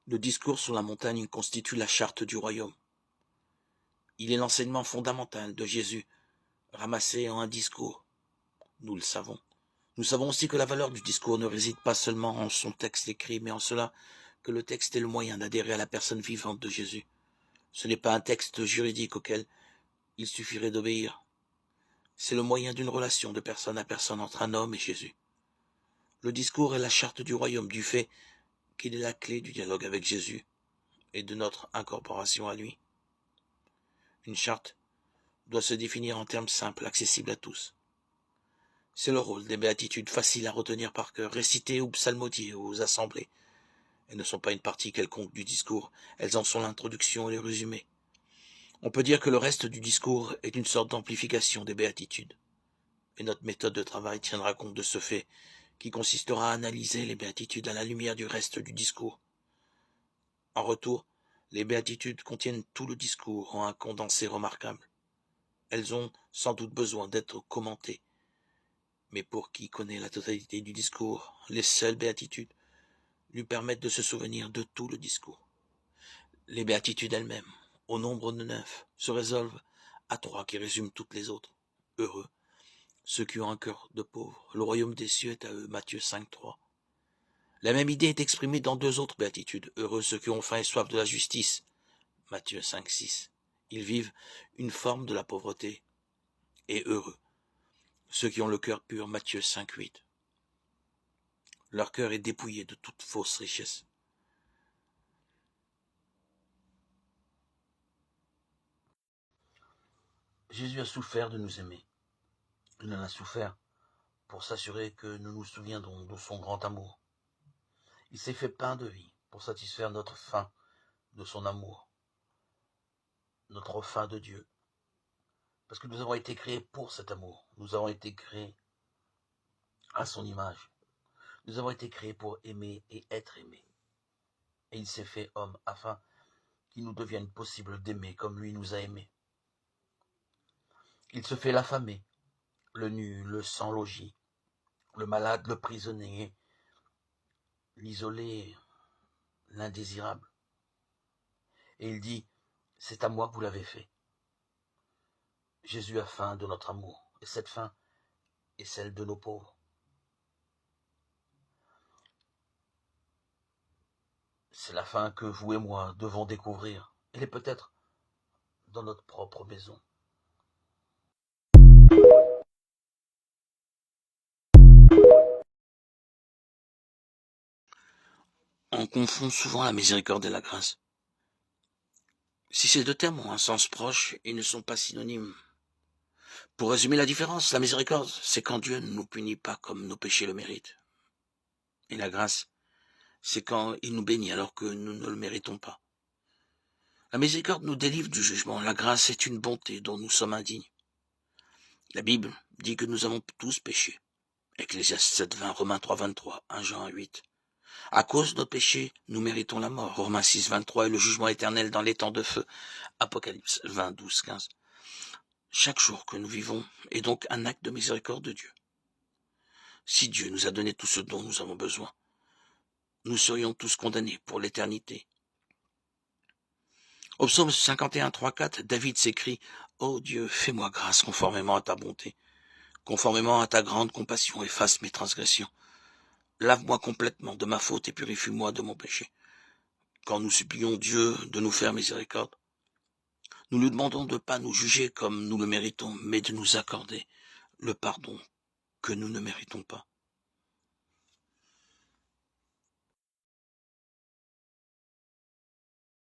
Le discours sur la montagne constitue la charte du royaume. Il est l'enseignement fondamental de Jésus, ramassé en un discours. Nous le savons. Nous savons aussi que la valeur du discours ne réside pas seulement en son texte écrit, mais en cela que le texte est le moyen d'adhérer à la personne vivante de Jésus. Ce n'est pas un texte juridique auquel il suffirait d'obéir. C'est le moyen d'une relation de personne à personne entre un homme et Jésus. Le discours est la charte du royaume, du fait qu'il est la clé du dialogue avec Jésus et de notre incorporation à lui. Une charte doit se définir en termes simples, accessibles à tous. C'est le rôle des béatitudes faciles à retenir par cœur, récitées ou psalmodiées aux assemblées. Elles ne sont pas une partie quelconque du discours, elles en sont l'introduction et le résumé. On peut dire que le reste du discours est une sorte d'amplification des béatitudes. Et notre méthode de travail tiendra compte de ce fait, qui consistera à analyser les béatitudes à la lumière du reste du discours. En retour, les béatitudes contiennent tout le discours en un condensé remarquable. Elles ont sans doute besoin d'être commentées. Mais pour qui connaît la totalité du discours, les seules béatitudes lui permettent de se souvenir de tout le discours. Les béatitudes elles-mêmes, au nombre de 9, se résolvent à 3 qui résument toutes les autres. Heureux ceux qui ont un cœur de pauvre, le royaume des cieux est à eux, Matthieu 5, 3. La même idée est exprimée dans 2 autres béatitudes. Heureux ceux qui ont faim et soif de la justice, Matthieu 5, 6. Ils vivent une forme de la pauvreté. Et heureux ceux qui ont le cœur pur, Matthieu 5, 8. Leur cœur est dépouillé de toute fausse richesse. Jésus a souffert de nous aimer. Il en a souffert pour s'assurer que nous nous souviendrons de son grand amour. Il s'est fait pain de vie pour satisfaire notre faim de son amour, notre faim de Dieu. Parce que nous avons été créés pour cet amour. Nous avons été créés à son image. Nous avons été créés pour aimer et être aimés. Et il s'est fait homme afin qu'il nous devienne possible d'aimer comme lui nous a aimés. Il se fait l'affamé, le nu, le sans logis, le malade, le prisonnier, l'isolé, l'indésirable. Et il dit, c'est à moi que vous l'avez fait. Jésus a faim de notre amour, et cette faim est celle de nos pauvres. C'est la faim que vous et moi devons découvrir. Elle est peut-être dans notre propre maison. On confond souvent la miséricorde et la grâce. Si ces 2 termes ont un sens proche, ils ne sont pas synonymes. Pour résumer la différence, la miséricorde, c'est quand Dieu ne nous punit pas comme nos péchés le méritent. Et la grâce, c'est quand il nous bénit alors que nous ne le méritons pas. La miséricorde nous délivre du jugement. La grâce est une bonté dont nous sommes indignes. La Bible dit que nous avons tous péché. Ecclésiaste 7:20, Romains 3:23, 1 Jean 8. À cause de nos péchés, nous méritons la mort. Romains 6:23 et le jugement éternel dans les temps de feu. Apocalypse 20:12-15. Chaque jour que nous vivons est donc un acte de miséricorde de Dieu. Si Dieu nous a donné tout ce dont nous avons besoin, nous serions tous condamnés pour l'éternité. Au psaume 51, 3, 4, David s'écrie « Ô Dieu, fais-moi grâce conformément à ta bonté, conformément à ta grande compassion, efface mes transgressions. Lave-moi complètement de ma faute et purifie-moi de mon péché. » Quand nous supplions Dieu de nous faire miséricorde, nous lui demandons de ne pas nous juger comme nous le méritons, mais de nous accorder le pardon que nous ne méritons pas.